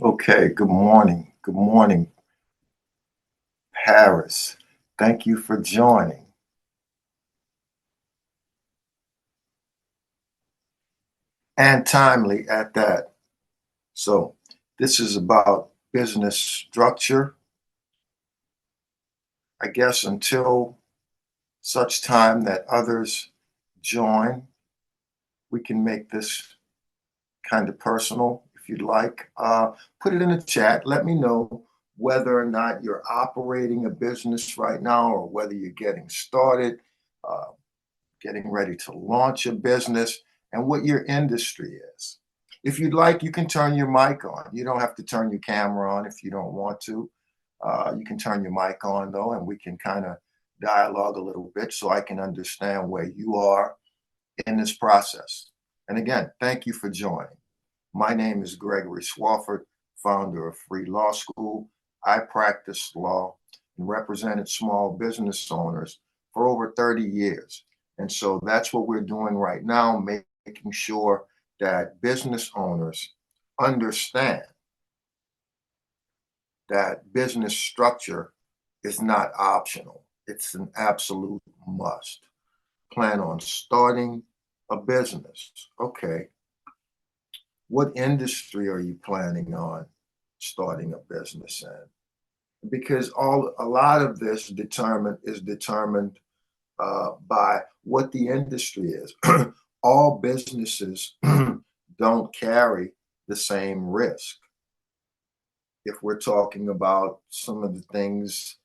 Okay, good morning. Good morning, Paris. Thank you for joining. And timely at that. So, this is about business structure. I guess until such time that others join, we can make this kind of personal if you'd like. Put it in the chat. Let me know whether or not you're operating a business right now or whether you're getting started. Uh, getting ready to launch a business, and what your industry is. If you'd like, you can turn your mic on. You don't have to turn your camera on if you don't want to. You can turn your mic on, though, and we can kind of dialogue a little bit so I can understand where you are in this process. And again, thank you for joining. My name is Gregory Swafford, founder of Free Law School. I practiced law and represented small business owners for over 30 years. And so that's what we're doing right now, making sure that business owners understand that business structure is not optional. It's an absolute must. Plan on starting a business. Okay. What industry are you planning on starting a business in? Because a lot of this is determined by what the industry is. All businesses don't carry the same risk. If we're talking about some of the things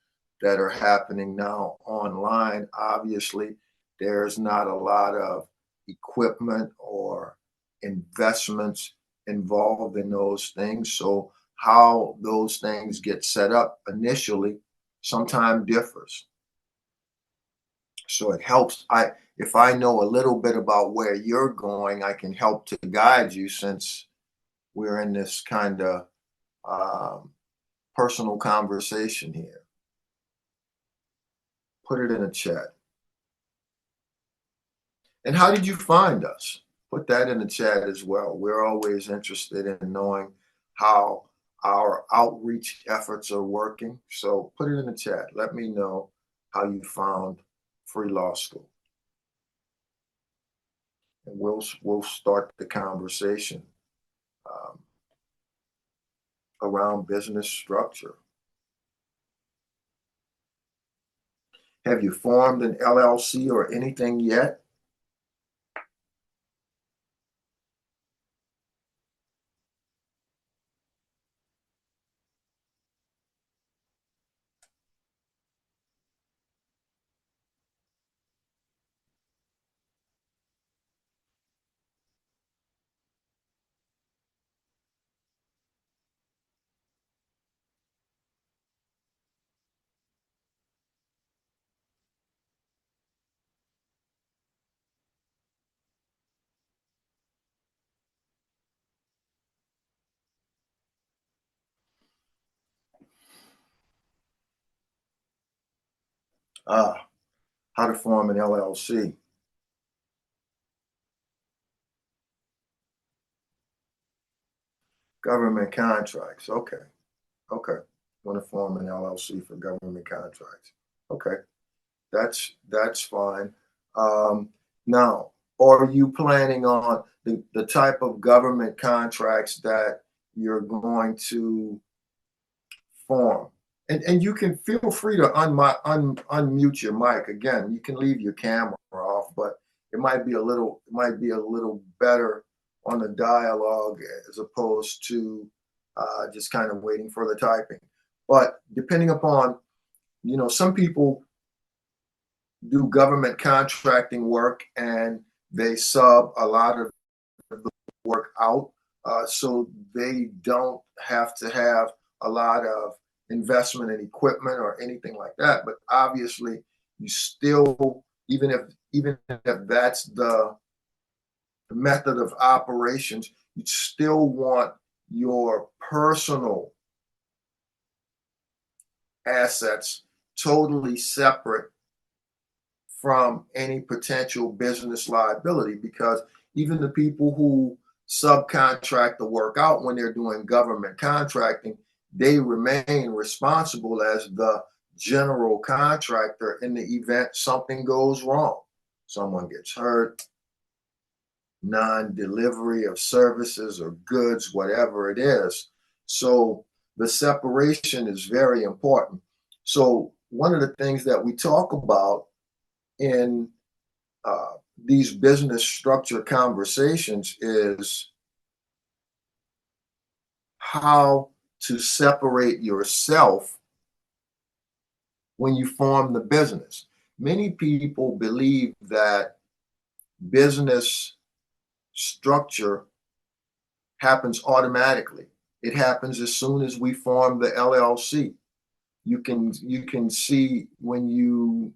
that are happening now online, obviously there's not a lot of equipment or investments involved in those things. So how those things get set up initially sometimes differs. So it helps. If I know a little bit about where you're going, I can help to guide you since we're in this kind of um, personal conversation here. Put it in a chat. And how did you find us? Put that in the chat as well. We're always interested in knowing how our outreach efforts are working. So put it in the chat. Let me know how you found Free Law School. And we'll start the conversation um, around business structure. Have you formed an LLC or anything yet? Ah, how to form an LLC. Government contracts. Okay. Okay. Want to form an LLC for government contracts. Okay. That's fine. Now, are you planning on the type of government contracts that you're going to form? And you can feel free to unmute your mic. Again, you can leave your camera off, but it might be a little better on the dialogue as opposed to just kind of waiting for the typing. But depending upon, some people do government contracting work and they sub a lot of the work out, so they don't have to have a lot of investment in equipment or anything like that. But obviously, you still, even if that's the method of operations, you still want your personal assets totally separate from any potential business liability, because even the people who subcontract the work out when they're doing government contracting, they remain responsible as the general contractor in the event something goes wrong. Someone gets hurt, non-delivery of services or goods, whatever it is. So the separation is very important. So one of the things that we talk about in these business structure conversations is how to separate yourself when you form the business. Many people believe that business structure happens automatically. It happens as soon as we form the LLC. You can see when you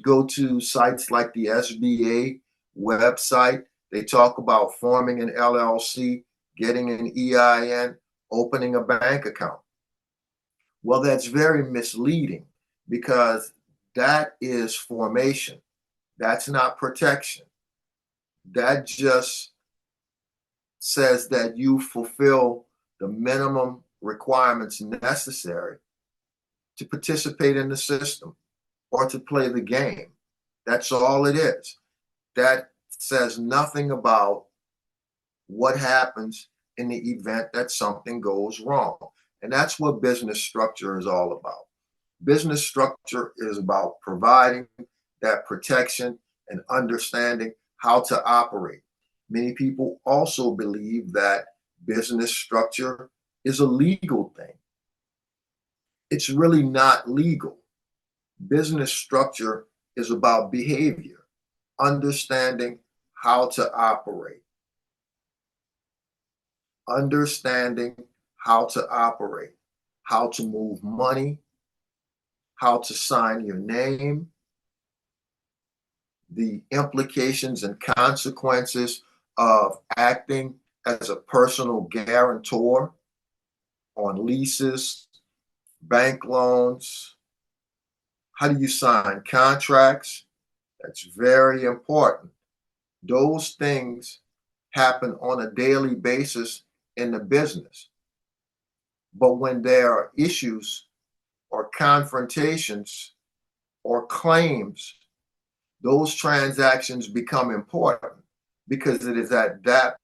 go to sites like the SBA website, they talk about forming an LLC, getting an EIN, opening a bank account. Well, that's very misleading because that is formation. That's not protection. That just says that you fulfill the minimum requirements necessary to participate in the system or to play the game. That's all it is. That says nothing about what happens in the event that something goes wrong. And that's what business structure is all about. Business structure is about providing that protection and understanding how to operate. Many people also believe that business structure is a legal thing. It's really not legal. Business structure is about behavior, understanding how to operate, understanding how to operate, how to move money, how to sign your name, the implications and consequences of acting as a personal guarantor on leases, bank loans. How do you sign contracts? That's very important. Those things happen on a daily basis in the business. But when there are issues or confrontations or claims, those transactions become important because it is at that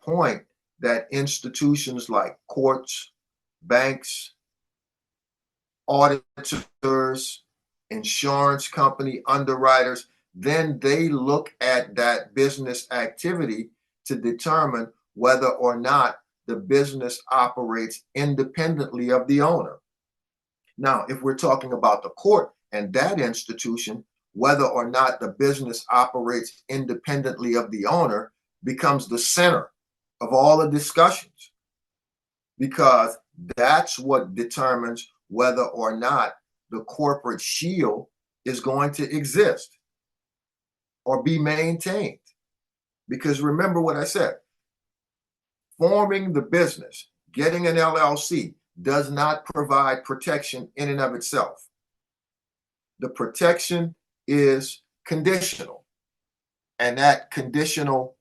point that institutions like courts, banks, auditors, insurance company underwriters, then they look at that business activity to determine whether or not the business operates independently of the owner. Now, if we're talking about the court and that institution, whether or not the business operates independently of the owner becomes the center of all the discussions, because that's what determines whether or not the corporate shield is going to exist or be maintained. Because remember what I said, forming the business, getting an LLC does not provide protection in and of itself. The protection is conditional, and that conditional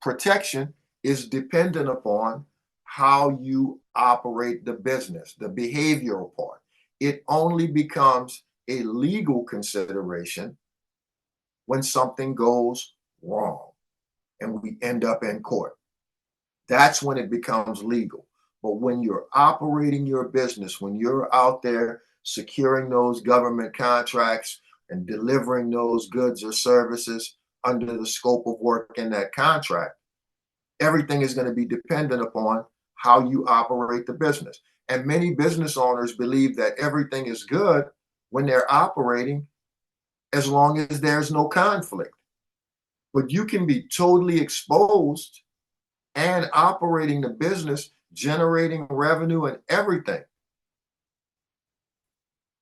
protection is dependent upon how you operate the business, the behavioral part. It only becomes a legal consideration when something goes wrong and we end up in court. That's when it becomes legal. But when you're operating your business, when you're out there securing those government contracts and delivering those goods or services under the scope of work in that contract, everything is going to be dependent upon how you operate the business. And many business owners believe that everything is good when they're operating as long as there's no conflict. But you can be totally exposed and operating the business, generating revenue and everything,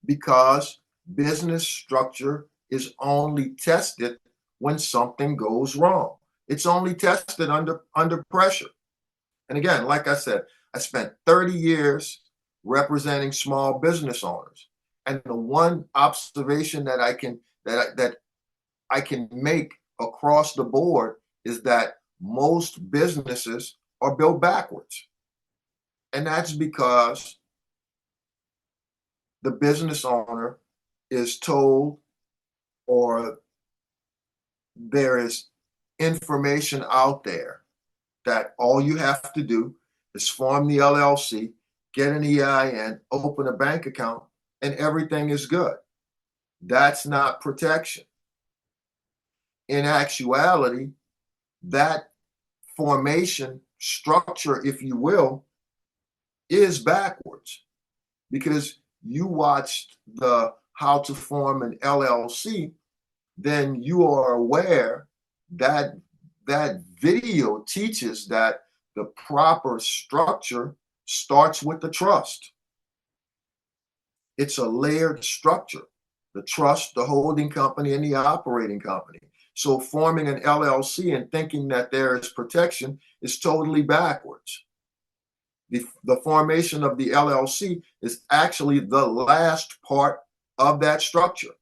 because business structure is only tested when something goes wrong. It's only tested under pressure. And again, like I said, I spent 30 years representing small business owners. And the one observation that I can make across the board is that most businesses are built backwards. And that's because the business owner is told, or there is information out there, that all you have to do is form the LLC, get an EIN, open a bank account, and everything is good. That's not protection. In actuality, that formation structure, if you will, is backwards, because you watched the how to form an LLC, then you are aware that that video teaches that the proper structure starts with the trust. It's a layered structure: the trust, the holding company, and the operating company. So forming an LLC and thinking that there is protection is totally backwards. The formation of the LLC is actually the last part of that structure.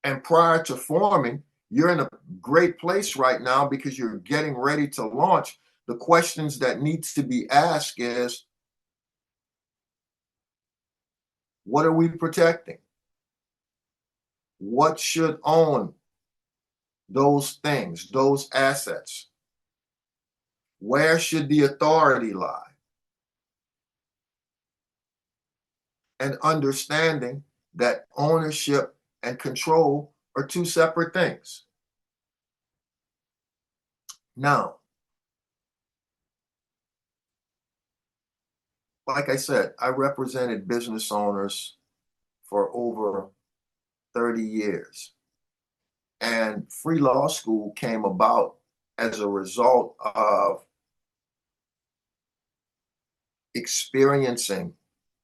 And prior to forming, you're in a great place right now because you're getting ready to launch. The questions that needs to be asked is, what are we protecting? What should own those things, those assets? Where should the authority lie? And understanding that ownership and control are two separate things. Now, like I said, I represented business owners for over 30 years. And Free Law School came about as a result of experiencing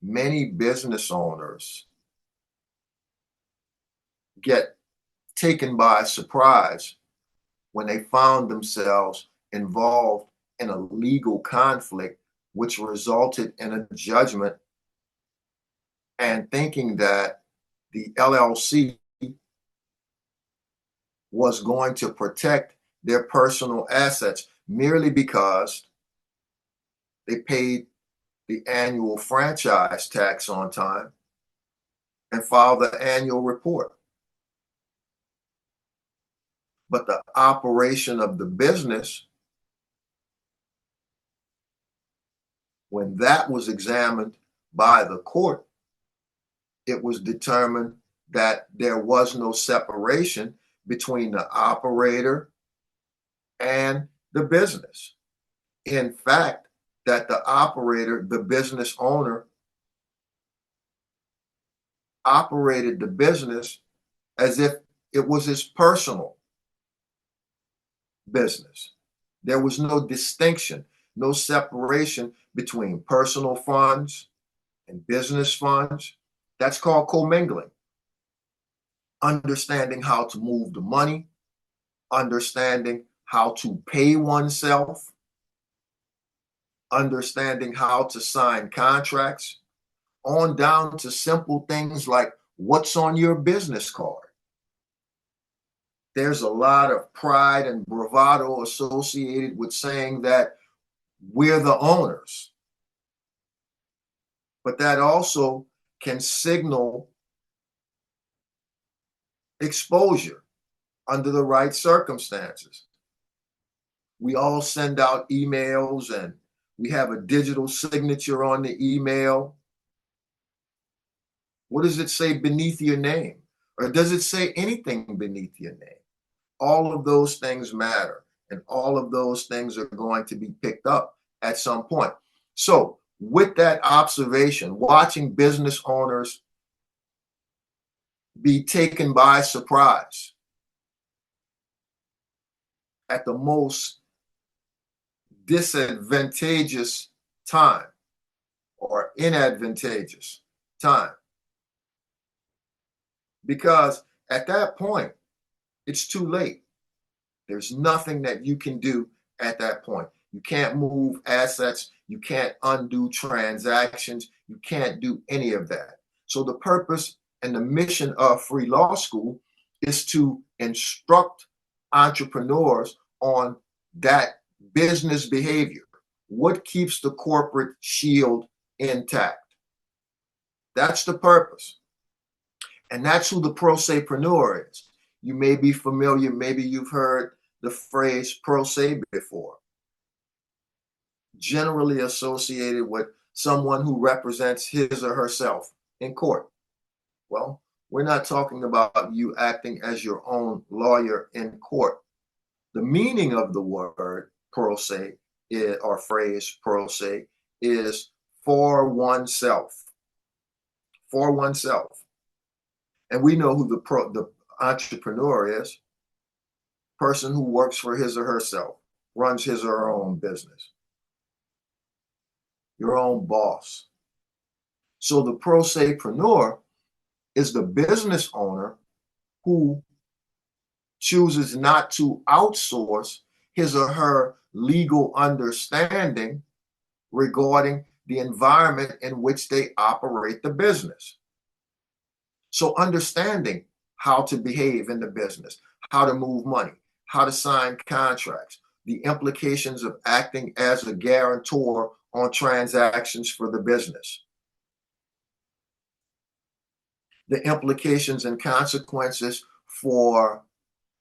many business owners get taken by surprise when they found themselves involved in a legal conflict, which resulted in a judgment, and thinking that the LLC was going to protect their personal assets merely because they paid the annual franchise tax on time and filed the annual report. But the operation of the business, when that was examined by the court, it was determined that there was no separation between the operator and the business. In fact, that the operator, the business owner, operated the business as if it was his personal business. There was no distinction, no separation between personal funds and business funds. That's called co-mingling. Understanding how to move the money, understanding how to pay oneself, understanding how to sign contracts, on down to simple things like what's on your business card. There's a lot of pride and bravado associated with saying that we're the owners. But that also can signal exposure under the right circumstances. We all send out emails and we have a digital signature on the email. What does it say beneath your name? Or does it say anything beneath your name? All of those things matter, and all of those things are going to be picked up at some point. So with that observation, watching business owners be taken by surprise at the most disadvantageous time or inadvantageous time. Because at that point, it's too late. There's nothing that you can do at that point. You can't move assets. You can't undo transactions. You can't do any of that. So the purpose and the mission of Free Law School is to instruct entrepreneurs on that business behavior. What keeps the corporate shield intact? That's the purpose. And that's who the ProSePreneur is. You may be familiar, maybe you've heard the phrase pro se before, generally associated with someone who represents his or herself in court. Well, we're not talking about you acting as your own lawyer in court. The meaning of the word pro se or phrase pro se is for oneself. For oneself. And we know who the entrepreneur is. Person who works for his or herself, runs his or her own business. Your own boss. So the ProSePreneur is the business owner who chooses not to outsource his or her legal understanding regarding the environment in which they operate the business. So understanding how to behave in the business, how to move money, how to sign contracts, the implications of acting as a guarantor on transactions for the business, the implications and consequences for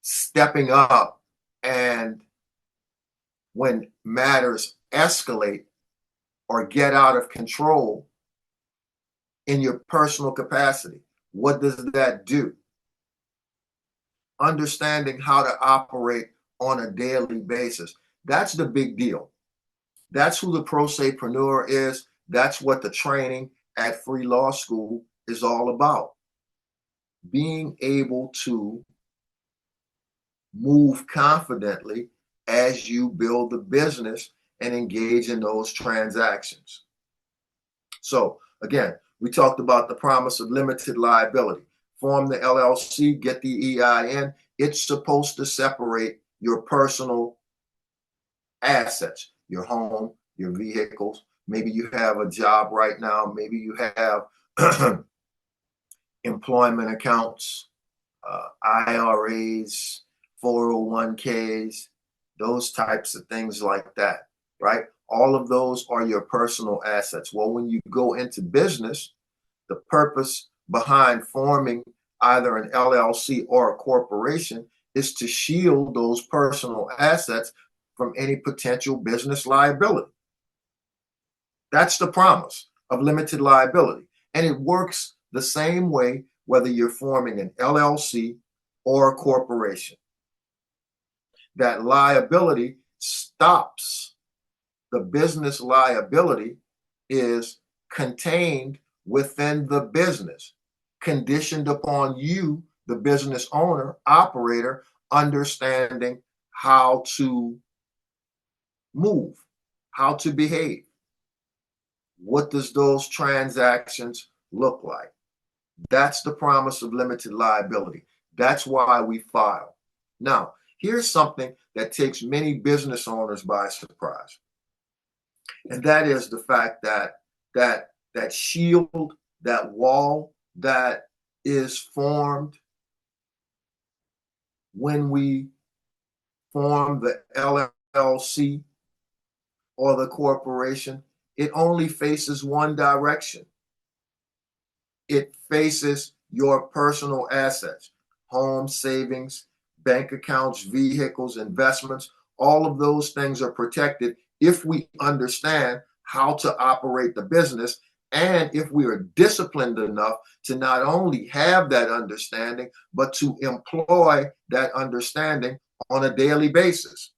stepping up and when matters escalate or get out of control in your personal capacity. What does that do? Understanding how to operate on a daily basis. That's the big deal. That's who the ProSePreneur is. That's what the training at Free Law School is all about. Being able to move confidently as you build the business and engage in those transactions. So again, we talked about the promise of limited liability. Form the LLC, get the EIN. It's supposed to separate your personal assets, your home, your vehicles. Maybe you have a job right now. Maybe you have employment accounts, IRAs, 401ks, those types of things like that, right? All of those are your personal assets. Well, when you go into business, the purpose behind forming either an LLC or a corporation is to shield those personal assets from any potential business liability. That's the promise of limited liability. And it works the same way whether you're forming an LLC or a corporation. That liability stops. The business liability is contained within the business, conditioned upon you, the business owner, operator, understanding how to move, how to behave. What does those transactions look like? That's the promise of limited liability. That's why we file. Now, here's something that takes many business owners by surprise. And that is the fact that shield, that wall that is formed when we form the LLC or the corporation, it only faces one direction. It faces your personal assets, home, savings, bank accounts, vehicles, investments. All of those things are protected if we understand how to operate the business and if we are disciplined enough to not only have that understanding, but to employ that understanding on a daily basis.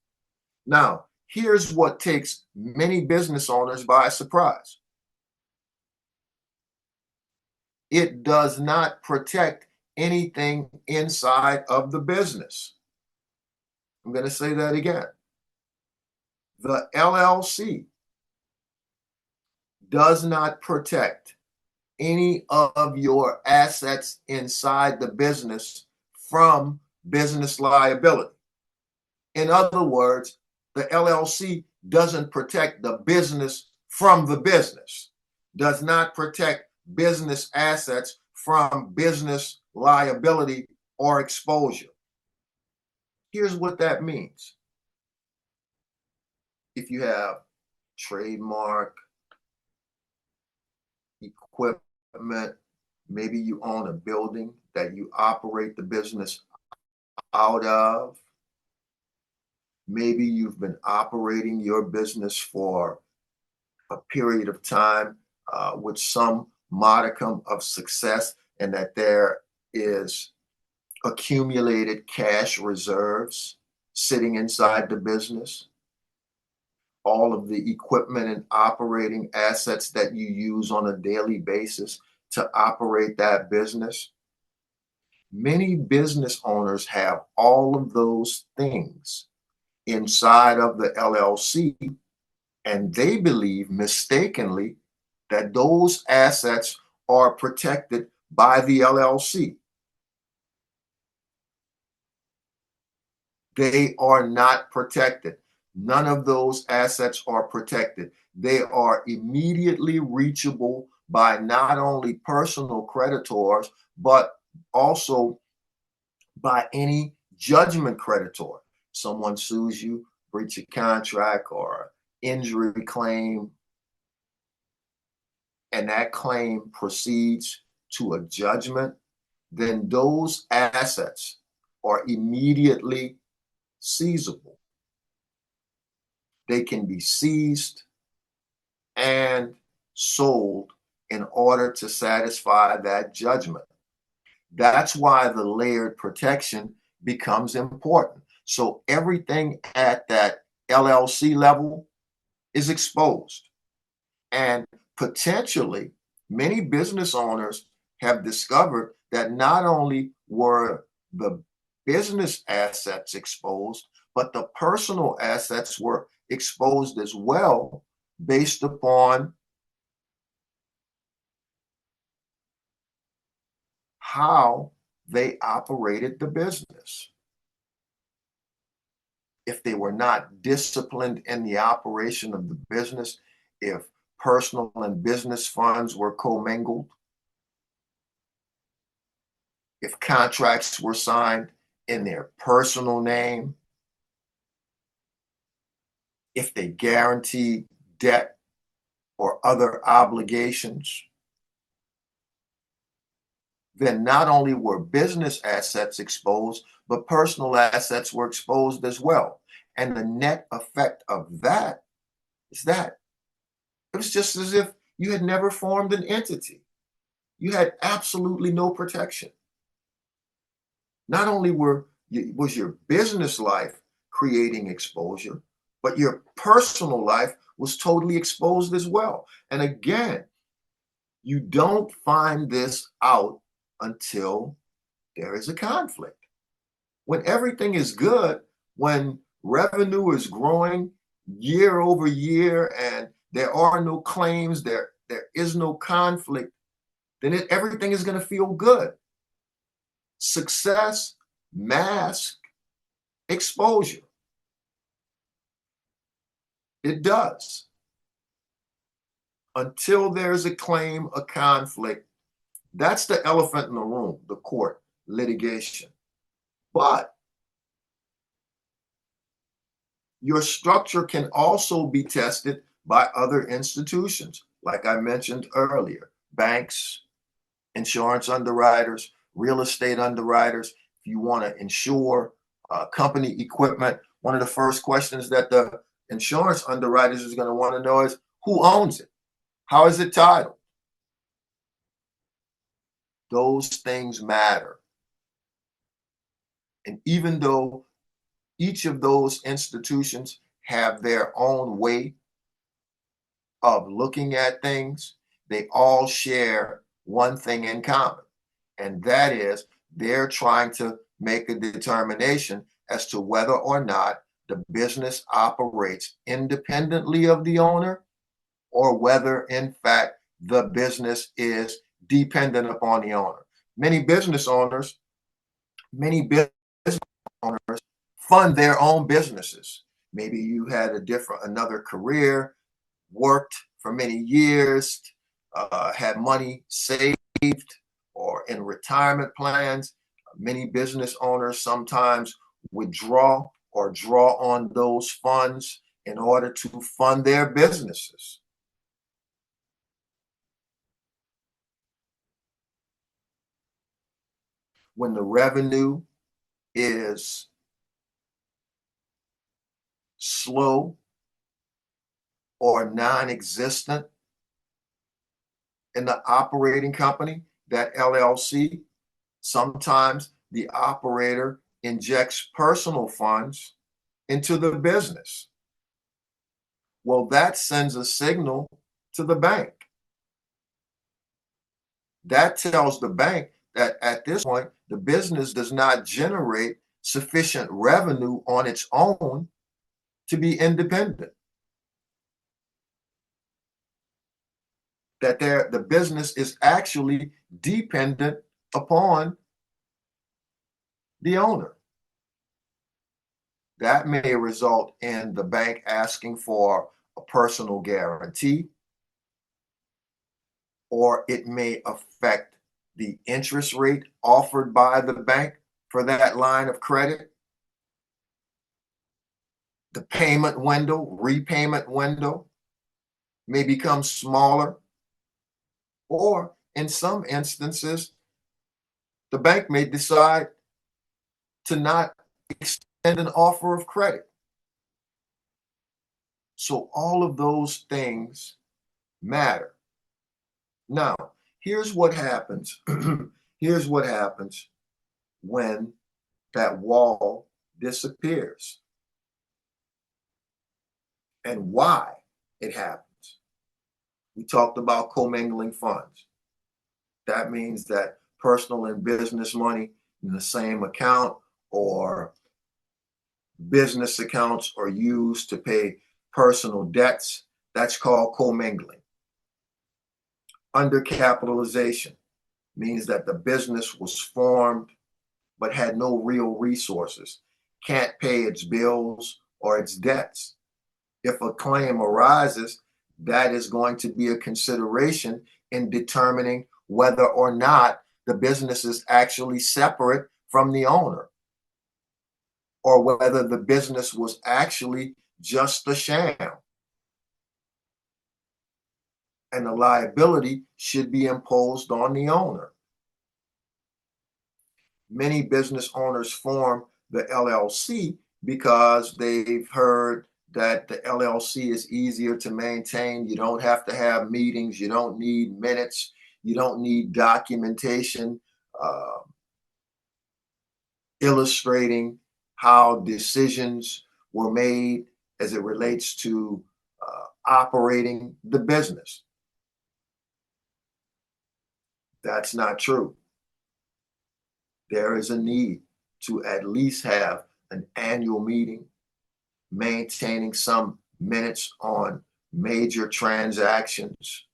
Now, here's what takes many business owners by surprise. It does not protect anything inside of the business. I'm going to say that again. The LLC does not protect any of your assets inside the business from business liability. In other words, the LLC doesn't protect the business from the business, does not protect business assets from business liability or exposure. Here's what that means. If you have trademark, equipment, maybe you own a building that you operate the business out of. Maybe you've been operating your business for a period of time with some modicum of success, and that there is accumulated cash reserves sitting inside the business. All of the equipment and operating assets that you use on a daily basis to operate that business. Many business owners have all of those things inside of the LLC, and they believe mistakenly that those assets are protected by the LLC. They are not protected. None of those assets are protected. They are immediately reachable by not only personal creditors, but also by any judgment creditor. Someone sues you, breach of contract or injury claim, and that claim proceeds to a judgment, then those assets are immediately seizable. They can be seized and sold in order to satisfy that judgment. That's why the layered protection becomes important. So everything at that LLC level is exposed. And potentially, many business owners have discovered that not only were the business assets exposed, but the personal assets were exposed as well, based upon how they operated the business. If they were not disciplined in the operation of the business, if personal and business funds were commingled, if contracts were signed in their personal name, if they guaranteed debt or other obligations, then not only were business assets exposed, but personal assets were exposed as well. And the net effect of that is that it was just as if you had never formed an entity. You had absolutely no protection. Not only was your business life creating exposure, but your personal life was totally exposed as well. And again, you don't find this out until there is a conflict. When everything is good, when revenue is growing year over year and there are no claims, there is no conflict, then everything is going to feel good. Success masks exposure. It does. Until there's a claim, a conflict, that's the elephant in the room, the court, litigation. But your structure can also be tested by other institutions, like I mentioned earlier, banks, insurance underwriters, real estate underwriters. If you want to insure company equipment, one of the first questions that the insurance underwriters is going to want to know is who owns it? How is it titled? Those things matter. And even though each of those institutions have their own way of looking at things, they all share one thing in common, and that is they're trying to make a determination as to whether or not the business operates independently of the owner, or whether in fact the business is dependent upon the owner. Many business owners fund their own businesses. Maybe you had another career, worked for many years, had money saved or in retirement plans. Many business owners sometimes withdraw or draw on those funds in order to fund their businesses. When the revenue is slow or non-existent in the operating company, that LLC, sometimes the operator injects personal funds into the business. Well, that sends a signal to the bank. That tells the bank that at this point, the business does not generate sufficient revenue on its own to be independent. That the business is actually dependent upon the owner. That may result in the bank asking for a personal guarantee, or it may affect the interest rate offered by the bank for that line of credit. The payment window, repayment window may become smaller, or in some instances, the bank may decide to not extend an offer of credit. So all of those things matter. Now, here's what happens. Here's what happens when that wall disappears and why it happens. We talked about commingling funds. That means that personal and business money in the same account, or business accounts are used to pay personal debts. That's called commingling. Undercapitalization means that the business was formed but had no real resources, can't pay its bills or its debts. If a claim arises, that is going to be a consideration in determining whether or not the business is actually separate from the owner, or whether the business was actually just a sham. And the liability should be imposed on the owner. Many business owners form the LLC because they've heard that the LLC is easier to maintain. You don't have to have meetings. You don't need minutes. You don't need documentation illustrating how decisions were made as it relates to operating the business. That's not true. There is a need to at least have an annual meeting, maintaining some minutes on major transactions.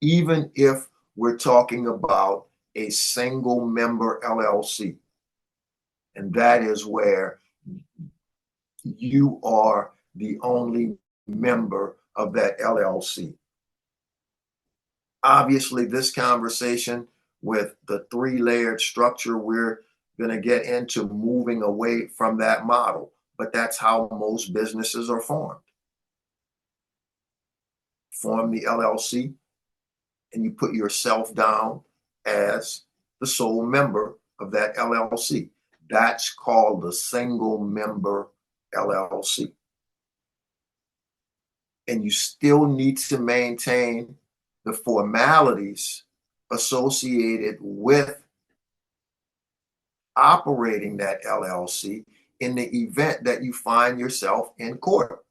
Even if we're talking about a single member LLC, and that is where you are the only member of that LLC. Obviously, this conversation with the three-layered structure, we're going to get into moving away from that model, but that's how most businesses are formed. Form the LLC, and you put yourself down as the sole member of that LLC. That's called the single member LLC. And you still need to maintain the formalities associated with operating that LLC in the event that you find yourself in court.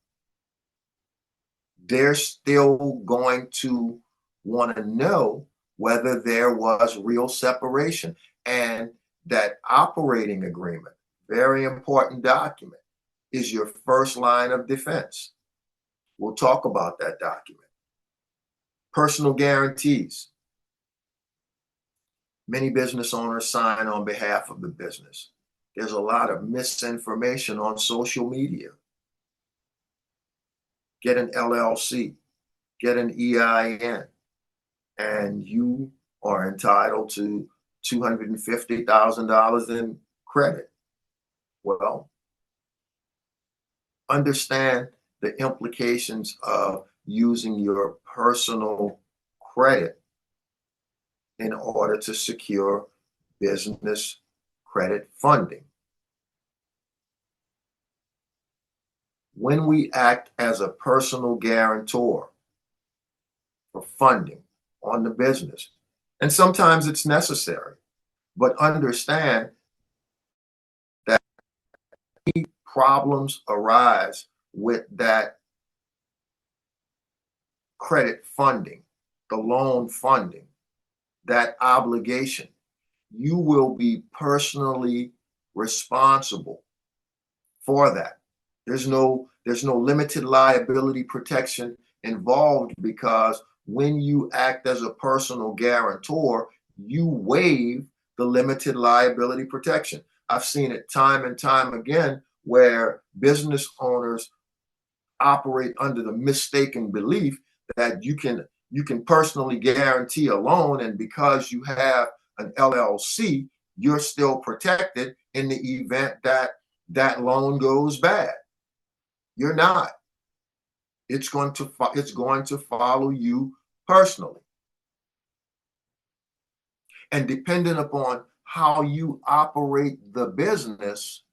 They're still going to want to know whether there was real separation. And that operating agreement, very important document, is your first line of defense. We'll talk about that document. Personal guarantees. Many business owners sign on behalf of the business. There's a lot of misinformation on social media. Get an LLC, get an EIN, and you are entitled to $250,000 in credit? Well, understand the implications of using your personal credit in order to secure business credit funding. When we act as a personal guarantor for funding on the business, and sometimes it's necessary, but understand that problems arise with that credit funding, the loan funding, that obligation. You will be personally responsible for that. There's no limited liability protection involved, because when you act as a personal guarantor, you waive the limited liability protection. I've seen it time and time again where business owners operate under the mistaken belief that you can personally guarantee a loan, and because you have an LLC, you're still protected in the event that that loan goes bad. You're not. It's going to follow you personally. And depending upon how you operate the business,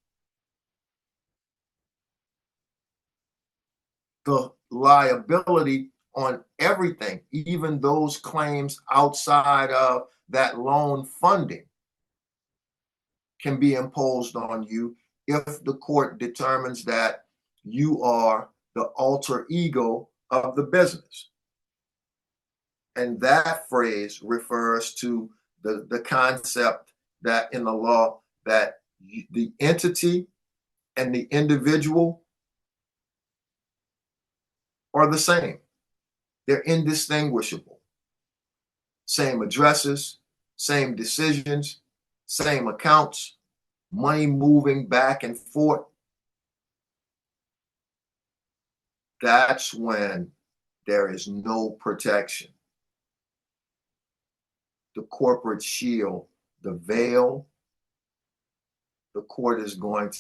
the liability on everything, even those claims outside of that loan funding, can be imposed on you if the court determines that you are the alter ego of the business. And that phrase refers to the concept that in the law that the entity and the individual are the same. They're indistinguishable. Same addresses, same decisions, same accounts, money moving back and forth. That's when there is no protection. The corporate shield, the veil, the court is going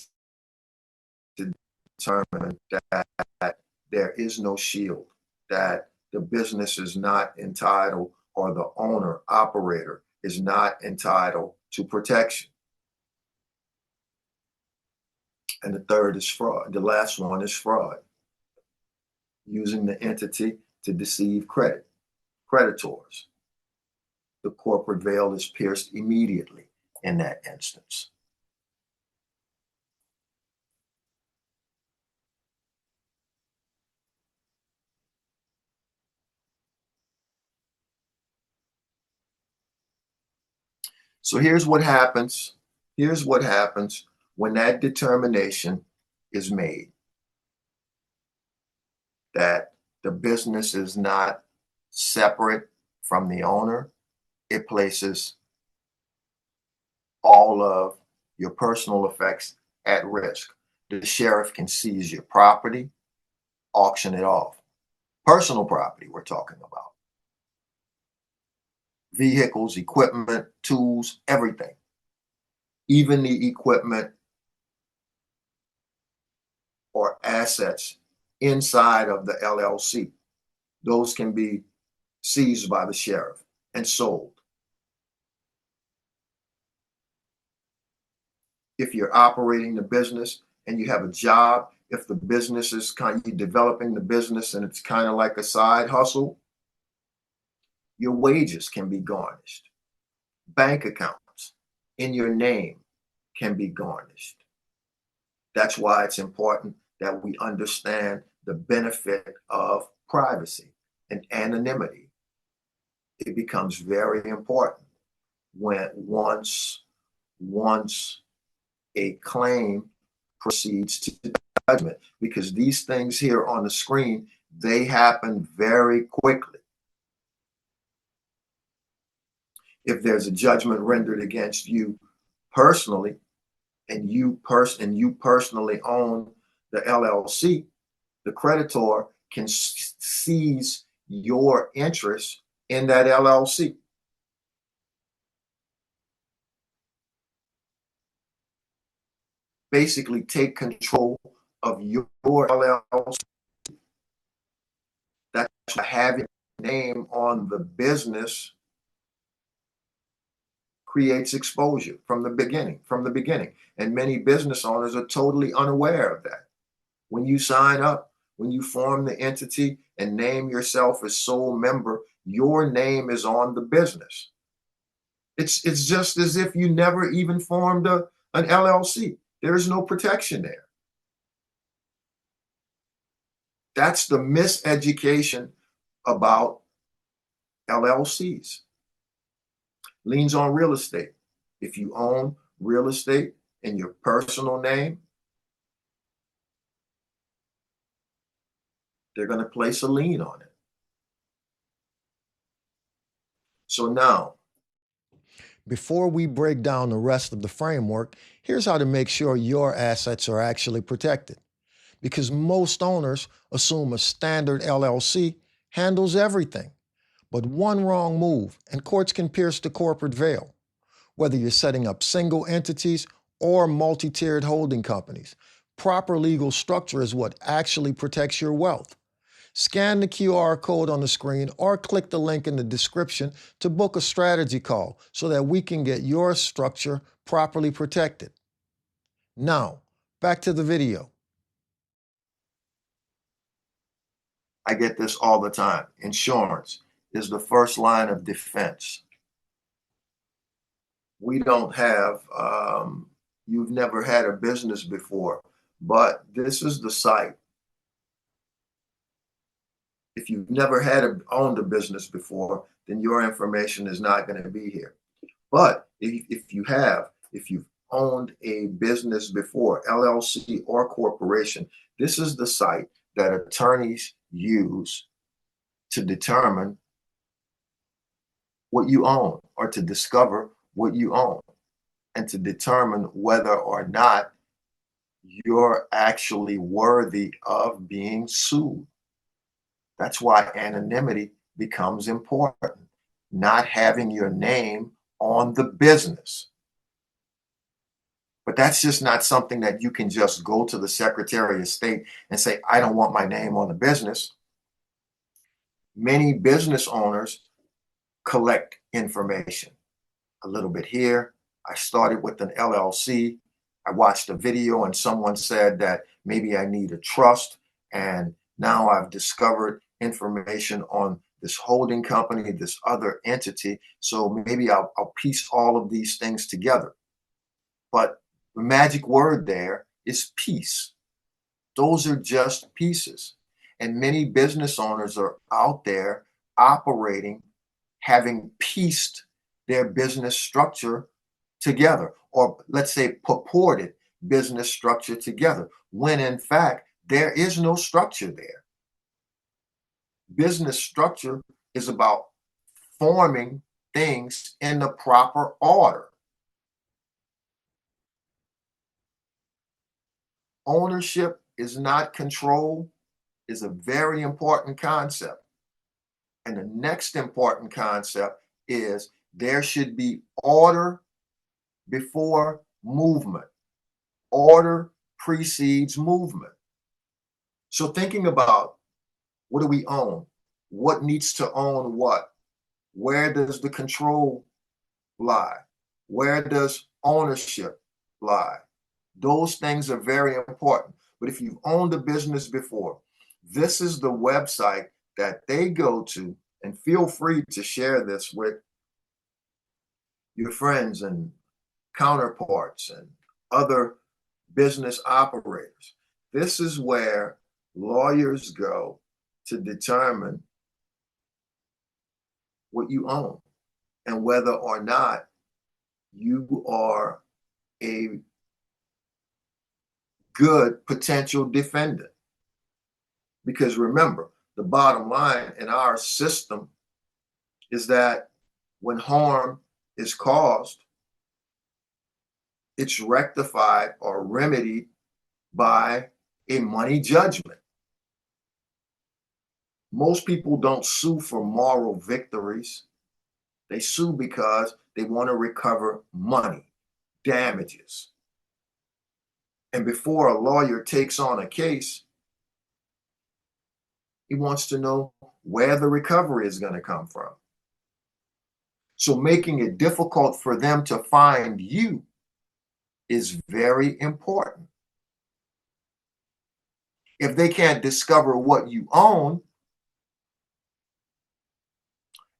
to determine that there is no shield, that the business is not entitled, or the owner, operator, is not entitled to protection. And the third is fraud. The last one is fraud. Using the entity to deceive creditors. The corporate veil is pierced immediately in that instance. So here's what happens. Here's what happens when that determination is made that the business is not separate from the owner. It places all of your personal effects at risk. The sheriff can seize your property, auction it off. Personal property we're talking about. Vehicles, equipment, tools, everything. Even the equipment or assets inside of the LLC. Those can be seized by the sheriff and sold. If you're operating the business and you have a job, if the business is you're developing the business and it's kind of like a side hustle, your wages can be garnished. Bank accounts in your name can be garnished. That's why it's important that we understand the benefit of privacy and anonymity. It becomes very important when once a claim proceeds to judgment, because these things here on the screen, they happen very quickly. If there's a judgment rendered against you personally, and you personally own the LLC, the creditor can seize your interest in that LLC. basically take control of your LLC. That's why having your name on the business creates exposure from the beginning. And many business owners are totally unaware of that. When you sign up, when you form the entity and name yourself as sole member, your name is on the business. It's just as if you never even formed an LLC. There is no protection there. That's the miseducation about LLCs. Liens on real estate. If you own real estate in your personal name, they're going to place a lien on it. So now, before we break down the rest of the framework, here's how to make sure your assets are actually protected. Because most owners assume a standard LLC handles everything. But one wrong move, and courts can pierce the corporate veil. Whether you're setting up single entities or multi-tiered holding companies, proper legal structure is what actually protects your wealth. Scan the QR code on the screen or click the link in the description to book a strategy call so that we can get your structure properly protected. Now, back to the video. I get this all the time. Insurance is the first line of defense. We don't have, you've never had a business before, but this is the site. If you've never owned a business before, then your information is not going to be here. But if you've owned a business before, LLC or corporation, this is the site that attorneys use to determine what you own or to discover what you own and to determine whether or not you're actually worthy of being sued. That's why anonymity becomes important, not having your name on the business. But that's just not something that you can just go to the Secretary of State and say, I don't want my name on the business. Many business owners collect information. A little bit here. I started with an LLC. I watched a video and someone said that maybe I need a trust. And now I've discovered information on this holding company, this other entity. So maybe I'll piece all of these things together. But the magic word there is piece. Those are just pieces. And many business owners are out there operating, having pieced their business structure together, or let's say purported business structure together, when in fact, there is no structure there. Business structure is about forming things in the proper order. Ownership is not control is a very important concept. And the next important concept is there should be order before movement. Order precedes movement. So thinking about what do we own? What needs to own what? Where does the control lie? Where does ownership lie? Those things are very important. But if you've owned a business before, this is the website that they go to, and feel free to share this with your friends and counterparts and other business operators. This is where lawyers go to determine what you own and whether or not you are a good potential defendant. Because remember, the bottom line in our system is that when harm is caused, it's rectified or remedied by a money judgment. Most people don't sue for moral victories. They sue because they want to recover money, damages. And before a lawyer takes on a case, he wants to know where the recovery is going to come from. So making it difficult for them to find you is very important. If they can't discover what you own,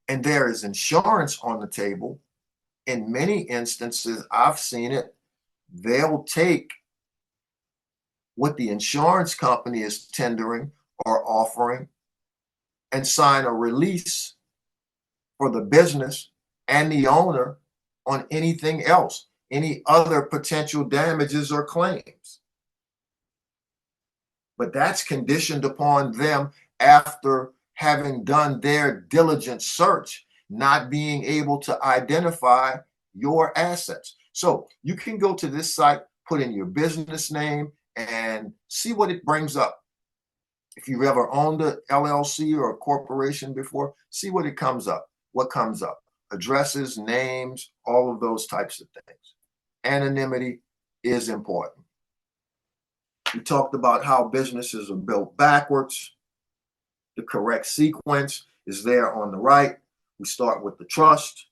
and there is insurance on the table, in many instances, I've seen it, they'll take what the insurance company is tendering or offering and sign a release for the business and the owner on anything else, any other potential damages or claims. But that's conditioned upon them after having done their diligent search, not being able to identify your assets. So you can go to this site, put in your business name, and see what it brings up. If you've ever owned an LLC or a corporation before, see what it comes up. What comes up? Addresses, names, all of those types of things. Anonymity is important. We talked about how businesses are built backwards. The correct sequence is there on the right. We start with the trust,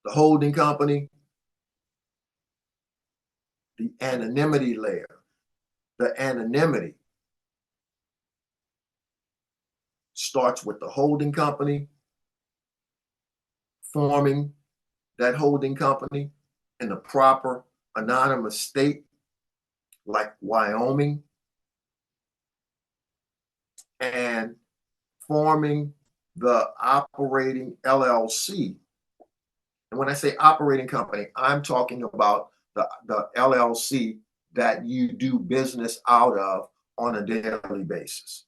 the holding company, the anonymity layer. The anonymity starts with the holding company, forming that holding company in the proper anonymous state, like Wyoming, and forming the operating LLC. And when I say operating company, I'm talking about the LLC that you do business out of on a daily basis.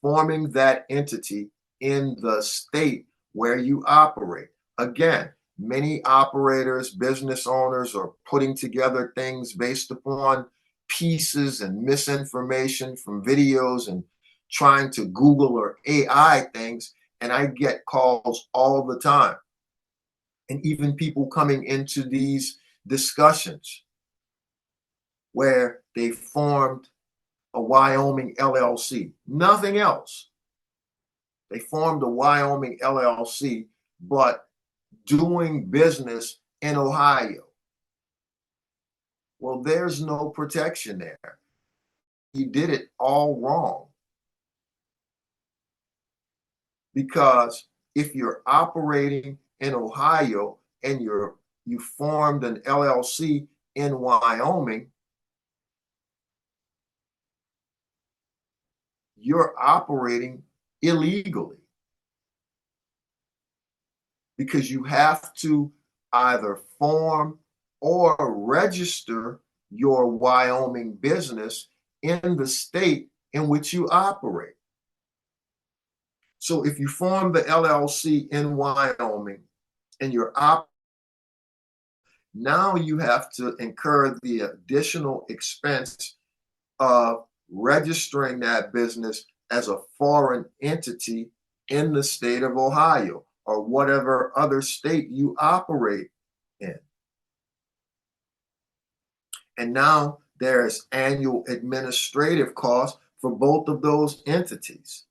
Forming that entity in the state where you operate. Again, many operators, business owners are putting together things based upon pieces and misinformation from videos and trying to Google or AI things. And I get calls all the time. And even people coming into these discussions where they formed a Wyoming LLC, nothing else. They formed a Wyoming LLC, but doing business in Ohio. Well, there's no protection there. You did it all wrong. Because if you're operating in Ohio and you formed an LLC in Wyoming, you're operating illegally. Because you have to either form or register your Wyoming business in the state in which you operate. So if you form the LLC in Wyoming and you're now you have to incur the additional expense of registering that business as a foreign entity in the state of Ohio or whatever other state you operate in. And now there's annual administrative costs for both of those entities.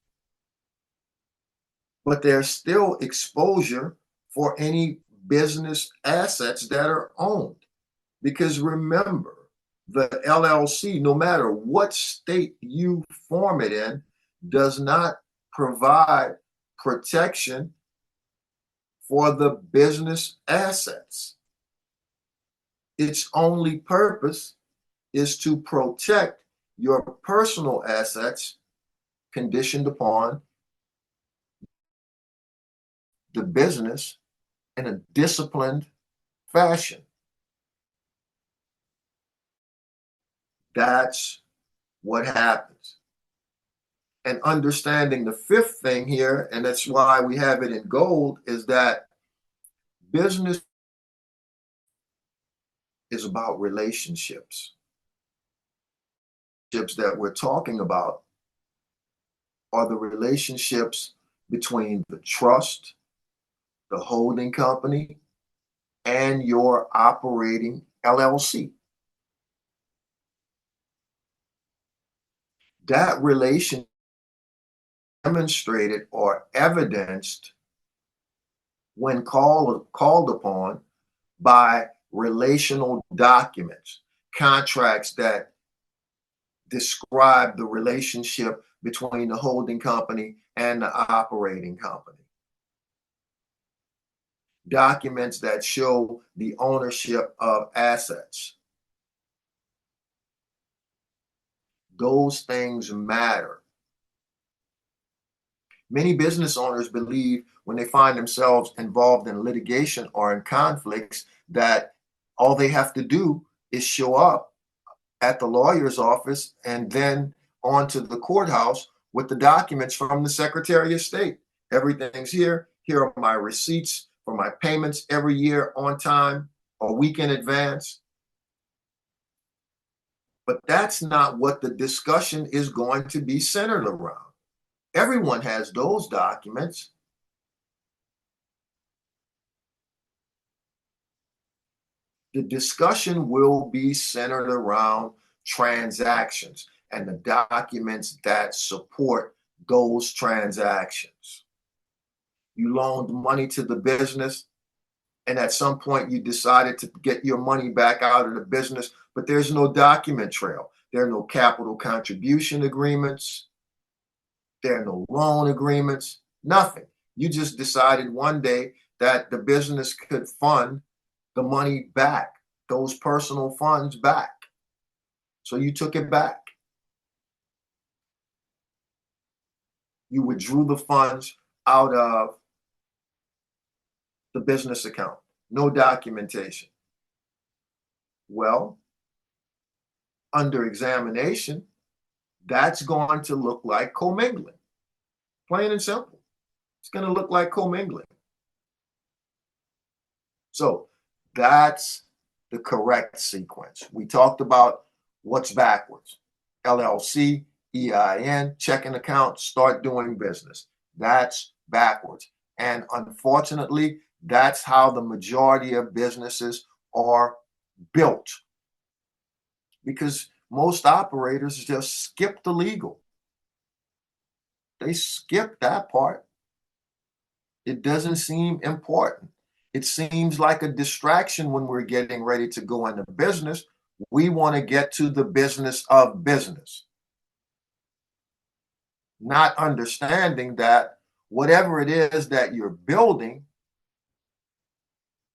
But there's still exposure for any business assets that are owned. Because remember, the LLC, no matter what state you form it in, does not provide protection for the business assets. Its only purpose is to protect your personal assets conditioned upon the business in a disciplined fashion. That's what happens. And understanding the fifth thing here, and that's why we have it in gold, is that business is about relationships. That we're talking about are the relationships between the trust, the holding company, and your operating LLC. That relation demonstrated or evidenced when called upon by relational documents, contracts that describe the relationship between the holding company and the operating company, documents that show the ownership of assets. Those things matter. Many business owners believe when they find themselves involved in litigation or in conflicts that all they have to do is show up at the lawyer's office and then on to the courthouse with the documents from the Secretary of State. Everything's here. Here are my receipts for my payments every year on time, a week in advance. But that's not what the discussion is going to be centered around. Everyone has those documents. The discussion will be centered around transactions and the documents that support those transactions. You loaned money to the business, and at some point you decided to get your money back out of the business, but there's no document trail. There are no capital contribution agreements. There are no loan agreements, nothing. You just decided one day that the business could fund the money back, those personal funds back. So you took it back. You withdrew the funds out of the business account. No documentation. Well, under examination, that's going to look like co-mingling. Plain and simple. It's going to look like co-mingling. So that's the correct sequence. We talked about what's backwards. LLC, EIN, checking account, start doing business. That's backwards. And unfortunately, that's how the majority of businesses are built. Because most operators just skip the legal. They skip that part. It doesn't seem important. It seems like a distraction when we're getting ready to go into business. We want to get to the business of business, not understanding that whatever it is that you're building,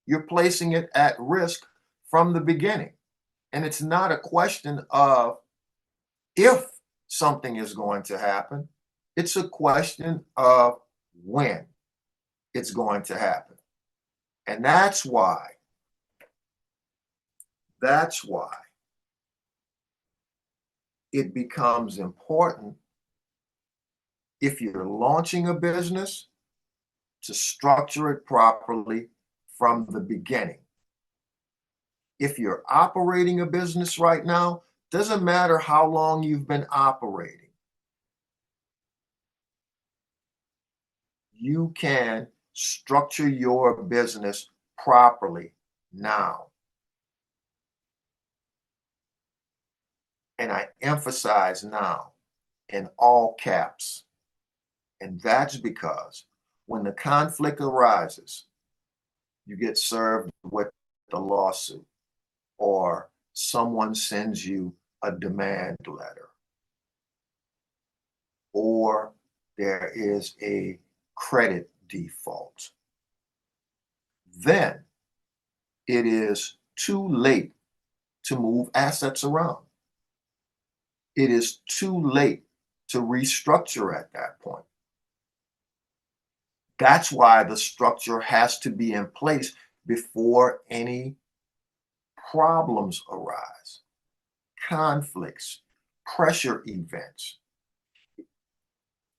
you're placing it at risk from the beginning. And it's not a question of if something is going to happen. It's a question of when it's going to happen. And that's why it becomes important if you're launching a business to structure it properly from the beginning. If you're operating a business right now, doesn't matter how long you've been operating. You can structure your business properly now. And I emphasize now in all caps. And that's because when the conflict arises, you get served with the lawsuit, or someone sends you a demand letter, or there is a credit default. Then it is too late to move assets around. It is too late to restructure at that point. That's why the structure has to be in place before any problems arise, conflicts, pressure events.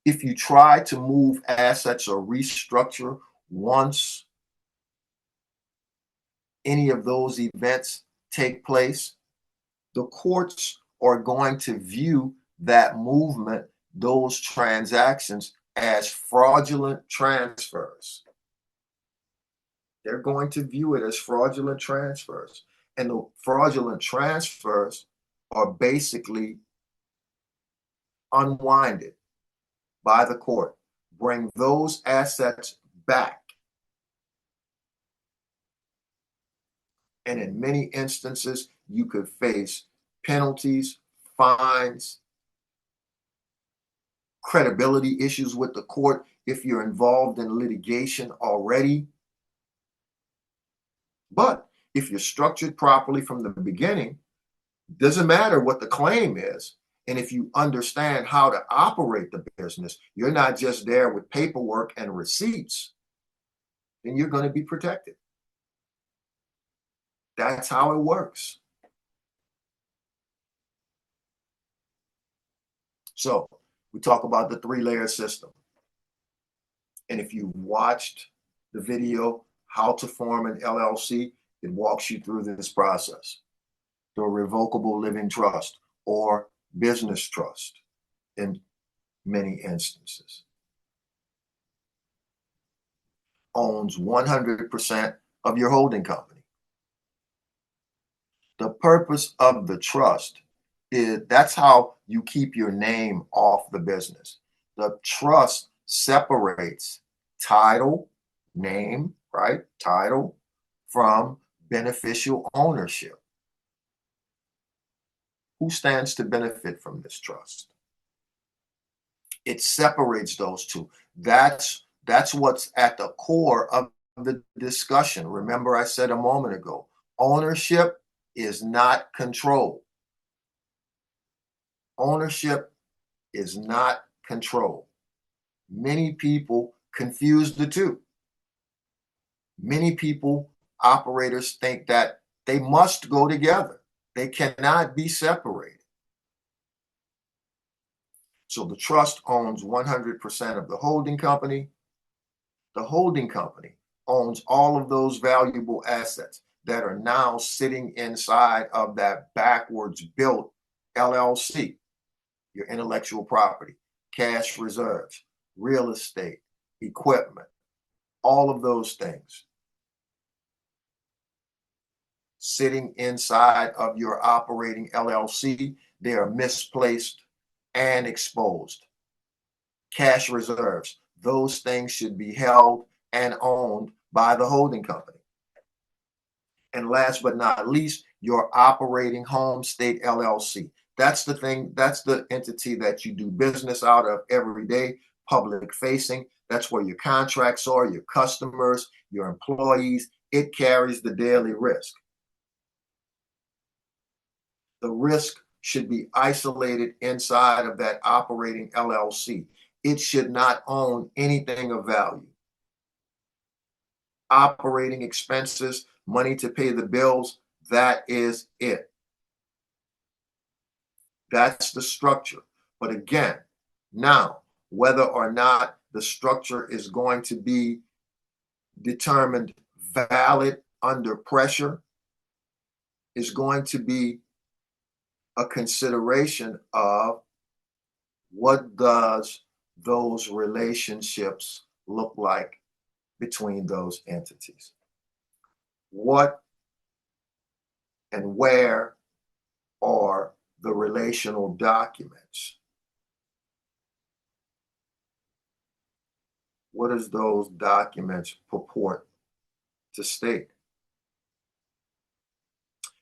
If you try to move assets or restructure once any of those events take place, the courts are going to view that movement, those transactions, as fraudulent transfers. They're going to view it as fraudulent transfers. And the fraudulent transfers are basically unwinded by the court. Bring those assets back. And in many instances, you could face penalties, fines, credibility issues with the court if you're involved in litigation already. But if you're structured properly from the beginning, doesn't matter what the claim is. And if you understand how to operate the business, you're not just there with paperwork and receipts, then you're going to be protected. That's how it works. So we talk about the 3-layer system. And if you watched the video, How to Form an LLC, it walks you through this process. The revocable living trust or business trust in many instances owns 100% of your holding company. The purpose of the trust is that's how you keep your name off the business. The trust separates title, name, right? Title from beneficial ownership. Who stands to benefit from this trust? It separates those two. That's what's at the core of the discussion. Remember, I said a moment ago, ownership is not control. Ownership is not control. Many people confuse the two. Many people, operators, think that they must go together. They cannot be separated. So the trust owns 100% of the holding company. The holding company owns all of those valuable assets that are now sitting inside of that backwards built LLC, your intellectual property, cash reserves, real estate, equipment, all of those things sitting inside of your operating LLC. They are misplaced and exposed. Cash reserves, those things should be held and owned by the holding company. And last but not least, your operating home state LLC. That's the thing, that's the entity that you do business out of every day, public facing. That's where your contracts are, your customers, your employees. It carries the daily risk. The risk should be isolated inside of that operating LLC. It should not own anything of value. Operating expenses, money to pay the bills, that is it. That's the structure. But again, now, whether or not the structure is going to be determined valid under pressure is going to be a consideration of what does those relationships look like between those entities. What and where are the relational documents? What does those documents purport to state?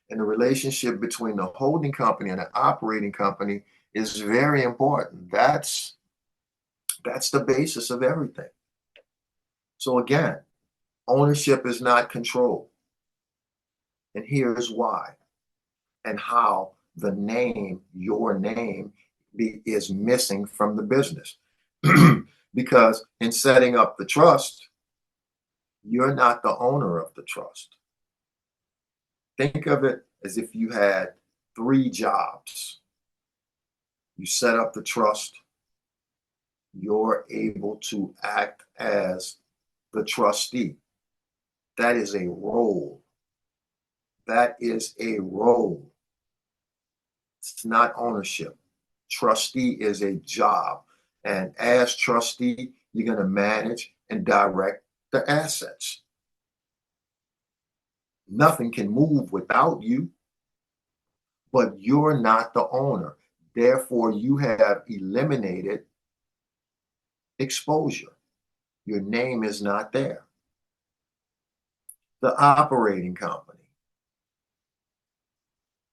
And the relationship between the holding company and the operating company is very important. That's the basis of everything. So again, ownership is not control. And here's why and how the name, your name, is missing from the business. Because in setting up the trust, you're not the owner of the trust. Think of it as if you had 3 jobs. You set up the trust. You're able to act as the trustee. That is a role. That is a role. It's not ownership. Trustee is a job. And as trustee, you're going to manage and direct the assets. Nothing can move without you, but you're not the owner. Therefore, you have eliminated exposure. Your name is not there. The operating company.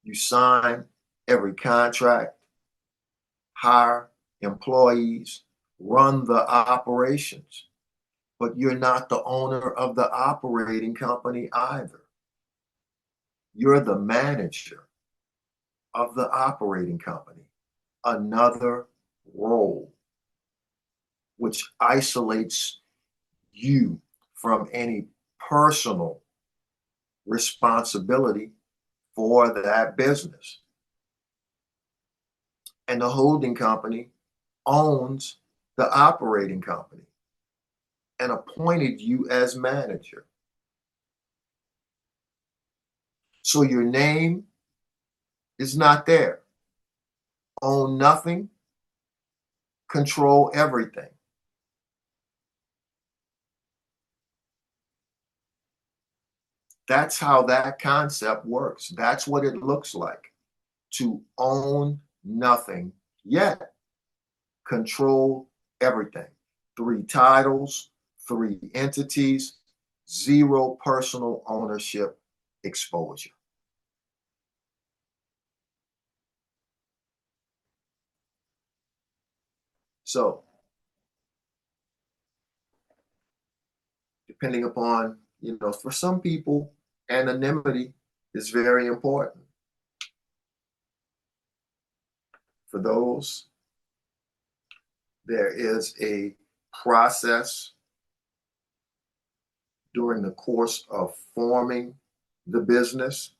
You sign every contract, hire employees, run the operations, but you're not the owner of the operating company either. You're the manager of the operating company, another role which isolates you from any personal responsibility for that business. And the holding company owns the operating company and appointed you as manager. So your name is not there. Own nothing, control everything. That's how that concept works. That's what it looks like to own nothing, yet control everything. 3 titles, 3 entities, 0 personal ownership exposure. So, depending upon, for some people, anonymity is very important. For those, there is a process during the course of forming the business.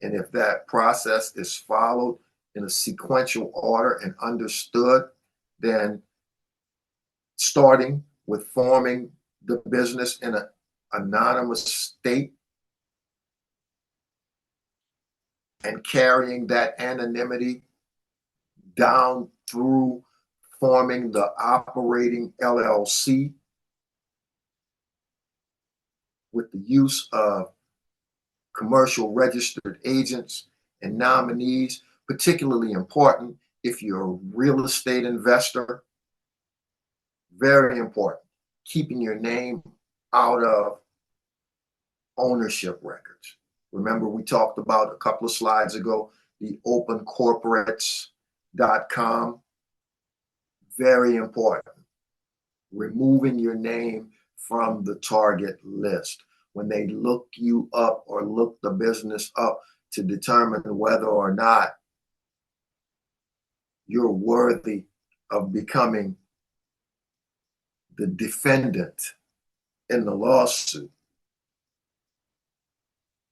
And if that process is followed in a sequential order and understood, then starting with forming the business in an anonymous state and carrying that anonymity down through forming the operating LLC with the use of commercial registered agents and nominees, particularly important if you're a real estate investor. Very important. Keeping your name out of ownership records. Remember, we talked about a couple of slides ago, the opencorporates.com. Very important. Removing your name from the target list. When they look you up or look the business up to determine whether or not you're worthy of becoming the defendant in the lawsuit.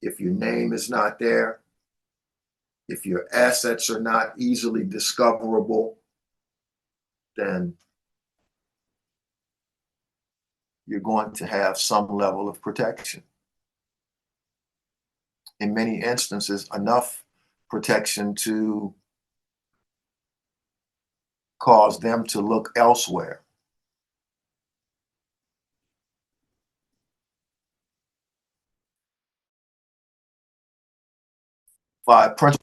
If your name is not there, if your assets are not easily discoverable, then you're going to have some level of protection. In many instances, enough protection to cause them to look elsewhere. 5 principles.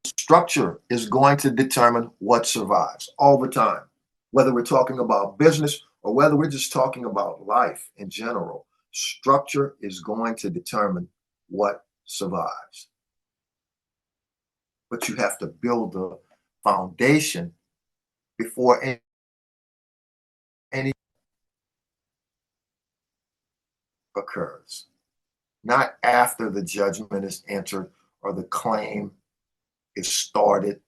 Structure is going to determine what survives all the time, whether we're talking about business or whether we're just talking about life in general. Structure is going to determine what survives. But you have to build the foundation before any occurs, not after the judgment is entered or the claim is started.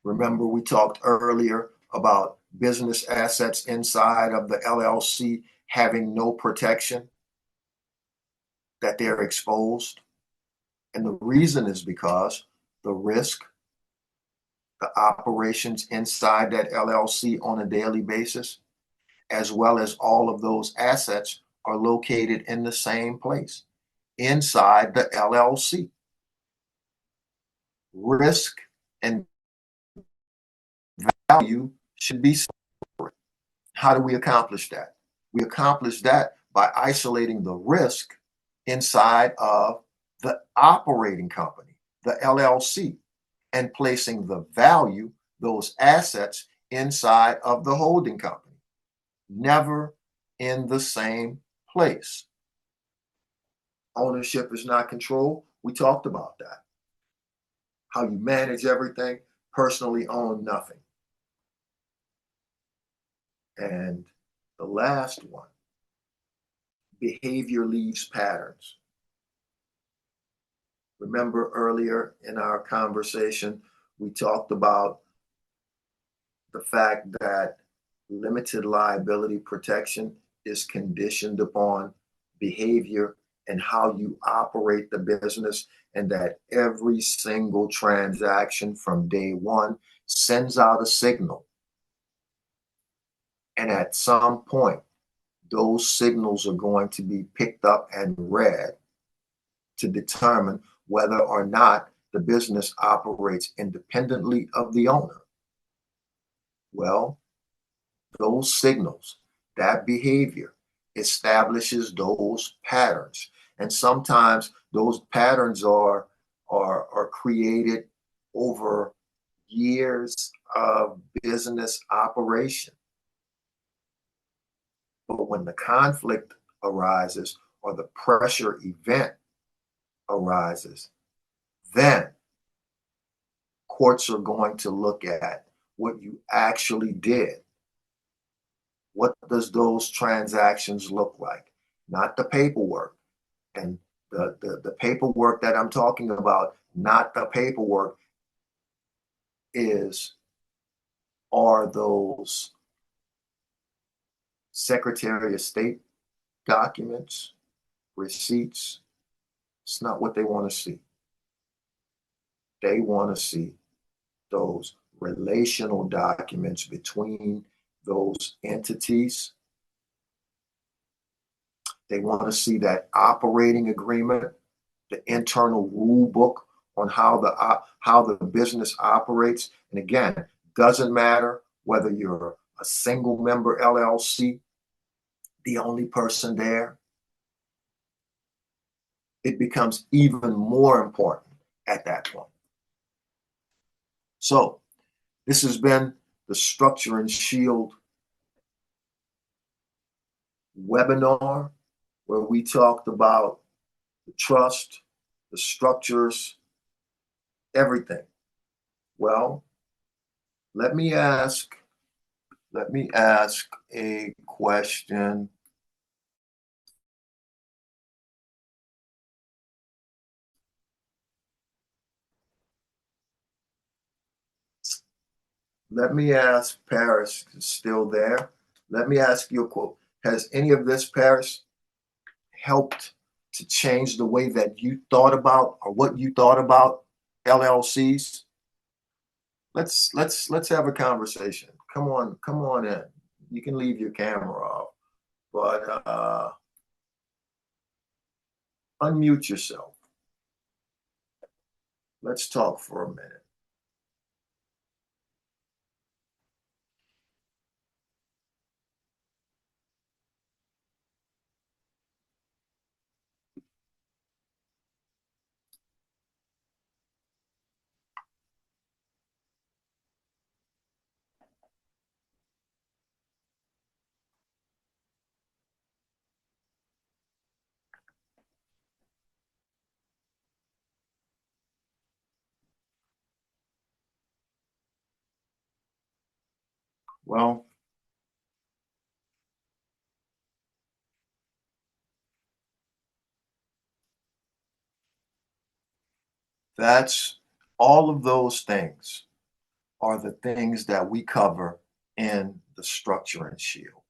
Remember, we talked earlier about business assets inside of the LLC having no protection, that they're exposed. And the reason is because the risk, the operations inside that LLC on a daily basis, as well as all of those assets, are located in the same place, inside the LLC. Risk and value should be separate. How do we accomplish that? We accomplish that by isolating the risk inside of the operating company, the LLC, and placing the value, those assets, inside of the holding company, never in the same place. Ownership is not control. We talked about that. How you manage everything, personally own nothing. And the last one, behavior leaves patterns. Remember earlier in our conversation, we talked about the fact that limited liability protection is conditioned upon behavior and how you operate the business, and that every single transaction from day one sends out a signal. And at some point, those signals are going to be picked up and read to determine whether or not the business operates independently of the owner. Well, those signals, that behavior establishes those patterns. And sometimes those patterns are created over years of business operation. But when the conflict arises or the pressure event arises, then courts are going to look at what you actually did. What does those transactions look like? Not the paperwork. And the paperwork that I'm talking about, not the paperwork, are those Secretary of State documents, receipts. It's not what they want to see. They want to see those relational documents between those entities. They want to see that operating agreement, the internal rule book on how the business operates. And again, doesn't matter whether you're a single member LLC, the only person there. It becomes even more important at that point. So this has been the Structure and Shield webinar, where we talked about the trust, the structures, everything. Well, let me ask a question. Let me ask Paris, is still there. Let me ask you a quote. Has any of this, Paris, helped to change the way that you thought about, or what you thought about LLCs? Let's have a conversation. Come on in. You can leave your camera off, but unmute yourself. Let's talk for a minute. Well, that's all of those things are the things that we cover in the Structure and Shield.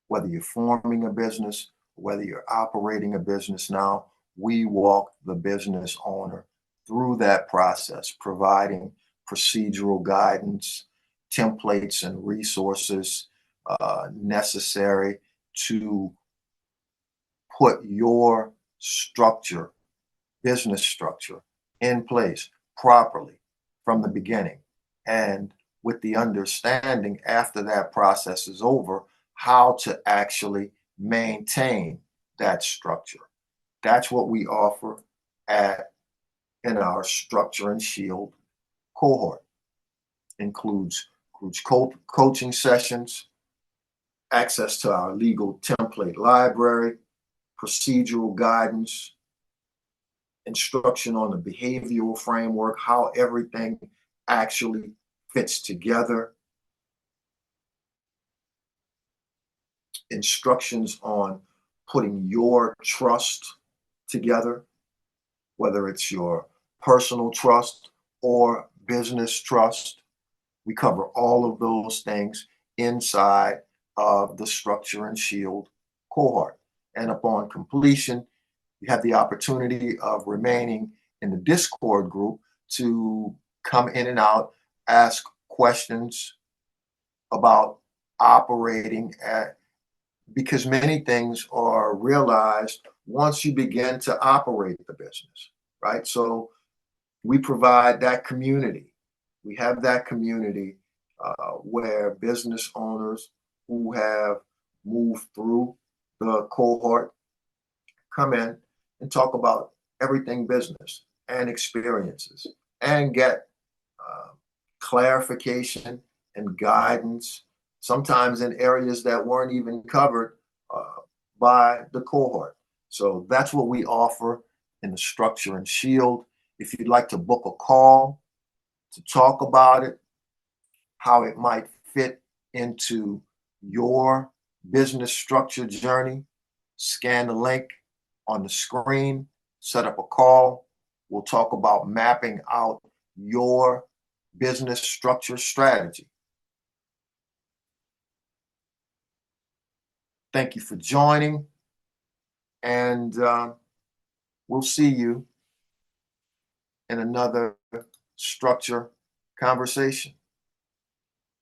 Whether you're forming a business, whether you're operating a business now, we walk the business owner through that process, providing procedural guidance, templates, and resources necessary to put your structure, business structure, in place properly from the beginning. And with the understanding after that process is over, how to actually maintain that structure. That's what we offer in our Structure and Shield cohort. Includes coaching sessions, access to our legal template library, procedural guidance, instruction on the behavioral framework, how everything actually fits together, instructions on putting your trust together, whether it's your personal trust or business trust. We cover all of those things inside of the Structure and Shield cohort. And upon completion, you have the opportunity of remaining in the Discord group to come in and out, ask questions about operating because many things are realized once you begin to operate the business, right? So we provide that community. We have that community where business owners who have moved through the cohort come in and talk about everything business and experiences and get clarification and guidance, sometimes in areas that weren't even covered by the cohort. So that's what we offer in the Structure and Shield. If you'd like to book a call to talk about it, how it might fit into your business structure journey, scan the link on the screen, set up a call. We'll talk about mapping out your business structure strategy. Thank you for joining, and we'll see you in another structure conversation.